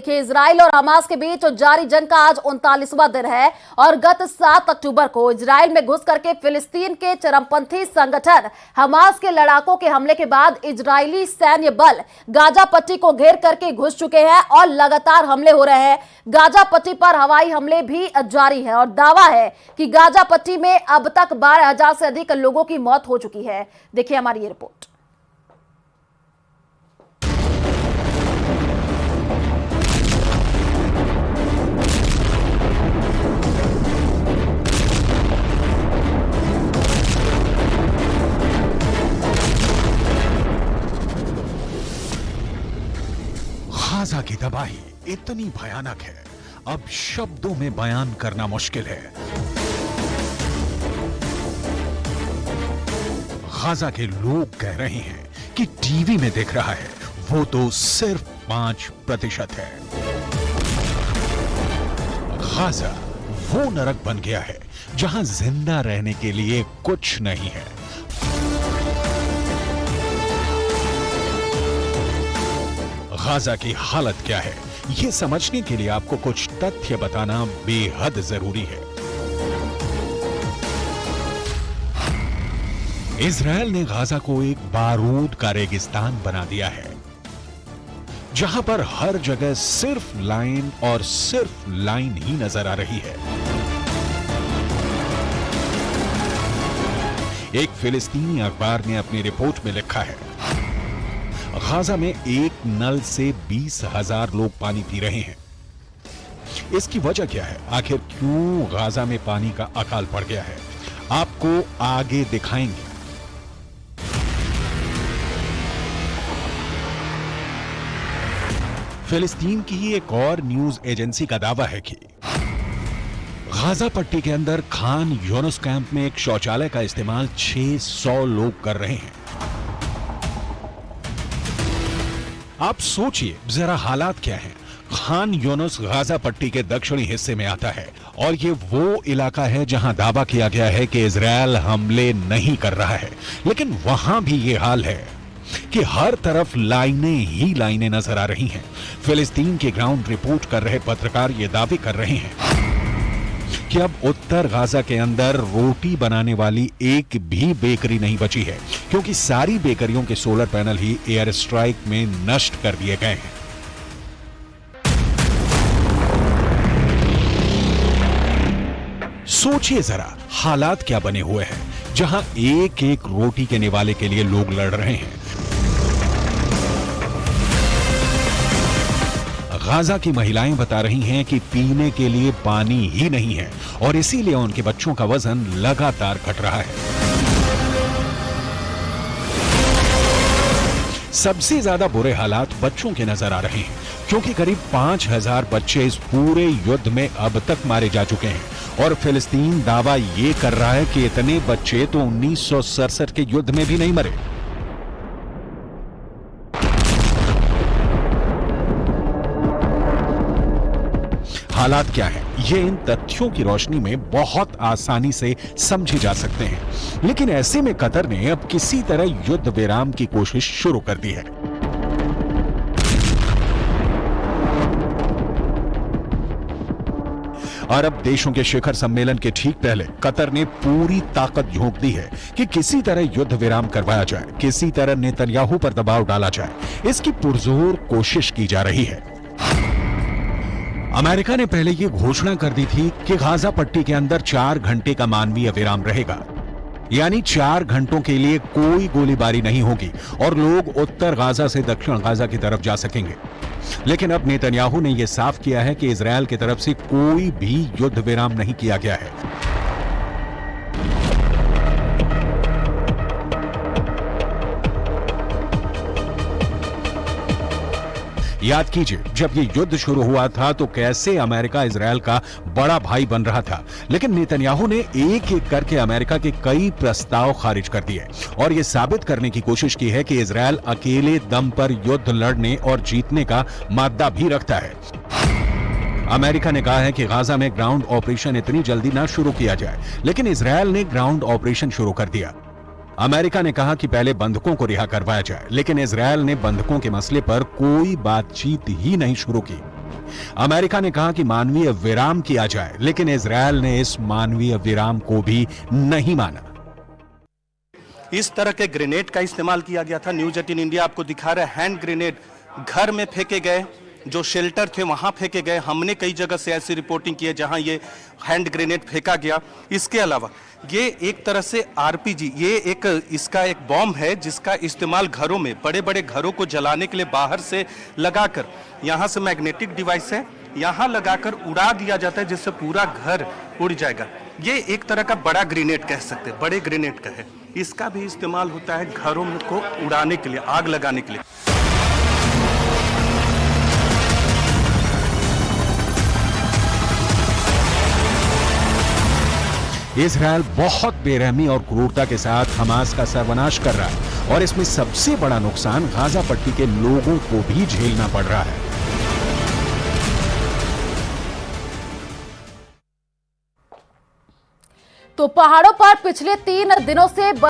देखिए, इजराइल और हमास के बीच जारी जंग का आज 39वां दिन है और गत 7 अक्टूबर को इजराइल में घुस करके फिलिस्तीन के चरमपंथी संगठन हमास के लड़ाकों के हमले के बाद इजरायली सैन्य बल गाजा पट्टी को घेर करके घुस चुके हैं और लगातार हमले हो रहे हैं। गाजा पट्टी पर हवाई हमले भी जारी है और दावा है कि गाजा पट्टी में अब तक 12,000 से अधिक लोगों की मौत हो चुकी है। देखिए हमारी ये रिपोर्ट। गाजा की तबाही इतनी भयानक है, अब शब्दों में बयान करना मुश्किल है। गाजा के लोग कह रहे हैं कि टीवी में दिख रहा है वो तो सिर्फ 5% है। गाजा वो नरक बन गया है जहां जिंदा रहने के लिए कुछ नहीं है। गाजा की हालत क्या है, यह समझने के लिए आपको कुछ तथ्य बताना बेहद जरूरी है। इजरायल ने गाजा को एक बारूद का रेगिस्तान बना दिया है, जहां पर हर जगह सिर्फ लाइन और सिर्फ लाइन ही नजर आ रही है। एक फिलिस्तीनी अखबार ने अपनी रिपोर्ट में लिखा है, गाजा में एक नल से 20,000 लोग पानी पी रहे हैं। इसकी वजह क्या है, आखिर क्यों गाजा में पानी का अकाल पड़ गया है, आपको आगे दिखाएंगे। फिलिस्तीन की एक और न्यूज एजेंसी का दावा है कि गाजा पट्टी के अंदर खान यूनुस कैंप में एक शौचालय का इस्तेमाल 600 लोग कर रहे हैं। आप सोचिए जरा हालात क्या हैं। खान यूनुस गाजा पट्टी के दक्षिणी हिस्से में आता है और ये वो इलाका है जहां दावा किया गया है कि इजरायल हमले नहीं कर रहा है, लेकिन वहां भी ये हाल है कि हर तरफ लाइनें ही लाइनें नजर आ रही हैं। फिलिस्तीन के ग्राउंड रिपोर्ट कर रहे पत्रकार ये दावे कर रहे हैं कि अब उत्तर गाजा के अंदर रोटी बनाने वाली एक भी बेकरी नहीं बची है, क्योंकि सारी बेकरियों के सोलर पैनल ही एयर स्ट्राइक में नष्ट कर दिए गए हैं। सोचिए जरा हालात क्या बने हुए हैं, जहां एक एक रोटी के निवाले के लिए लोग लड़ रहे हैं। गाजा की महिलाएं बता रही हैं कि पीने के लिए पानी ही नहीं है और इसीलिए उनके बच्चों का वजन लगातार घट रहा है। सबसे ज्यादा बुरे हालात बच्चों के नजर आ रहे हैं, क्योंकि करीब 5,000 बच्चे इस पूरे युद्ध में अब तक मारे जा चुके हैं और फिलिस्तीन दावा ये कर रहा है कि इतने बच्चे तो 1967 के युद्ध में भी नहीं मरे। हालात क्या है, ये इन तथ्यों की रोशनी में बहुत आसानी से समझे जा सकते हैं, लेकिन ऐसे में कतर ने अब किसी तरह युद्ध विराम की कोशिश शुरू कर दी है। अरब देशों के शिखर सम्मेलन के ठीक पहले कतर ने पूरी ताकत झोंक दी है कि किसी तरह युद्ध विराम करवाया जाए, किसी तरह नेतन्याहू पर दबाव डाला जाए। इसकी पुरजोर कोशिश की जा रही है। अमेरिका ने पहले यह घोषणा कर दी थी कि गाजा पट्टी के अंदर 4 घंटे का मानवीय विराम रहेगा, यानी 4 घंटों के लिए कोई गोलीबारी नहीं होगी और लोग उत्तर गाजा से दक्षिण गाजा की तरफ जा सकेंगे। लेकिन अब नेतन्याहू ने यह साफ किया है कि इजरायल की तरफ से कोई भी युद्ध विराम नहीं किया गया है। याद कीजिए, जब ये युद्ध शुरू हुआ था तो कैसे अमेरिका इजरायल का बड़ा भाई बन रहा था, लेकिन नेतन्याहू ने एक एक करके अमेरिका के कई प्रस्ताव खारिज कर दिए और ये साबित करने की कोशिश की है कि इजरायल अकेले दम पर युद्ध लड़ने और जीतने का मादा भी रखता है। अमेरिका ने कहा है कि गाजा में ग्राउंड ऑपरेशन इतनी जल्दी ना शुरू किया जाए, लेकिन इजरायल ने ग्राउंड ऑपरेशन शुरू कर दिया। अमेरिका ने कहा कि पहले बंधकों को रिहा करवाया जाए, लेकिन इजरायल ने बंधकों के मसले पर कोई बातचीत ही नहीं शुरू की। अमेरिका ने कहा कि मानवीय विराम किया जाए, लेकिन इजरायल ने इस मानवीय विराम को भी नहीं माना। इस तरह के ग्रेनेड का इस्तेमाल किया गया था। न्यूज 18 इंडिया आपको दिखा रहा है, हैंड ग्रेनेड घर में फेंके गए, जो शेल्टर थे वहां फेंके गए। हमने कई जगह से ऐसी रिपोर्टिंग की है जहां ये हैंड ग्रेनेड फेंका गया। इसके अलावा ये एक तरह से आरपीजी, ये एक इसका एक बॉम्ब है जिसका इस्तेमाल घरों में, बड़े बड़े घरों को जलाने के लिए बाहर से लगाकर, यहाँ से मैग्नेटिक डिवाइस है, यहाँ लगाकर उड़ा दिया जाता है जिससे पूरा घर उड़ जाएगा। ये एक तरह का बड़ा ग्रेनेड कह सकते हैं, बड़े ग्रेनेड का है। इसका भी इस्तेमाल होता है घरों में को उड़ाने के लिए, आग लगाने के लिए। इजरायल बहुत बेरहमी और क्रूरता के साथ हमास का सर्वनाश कर रहा है और इसमें सबसे बड़ा नुकसान गाजा पट्टी के लोगों को भी झेलना पड़ रहा है। तो पहाड़ों पर पिछले 3 दिनों से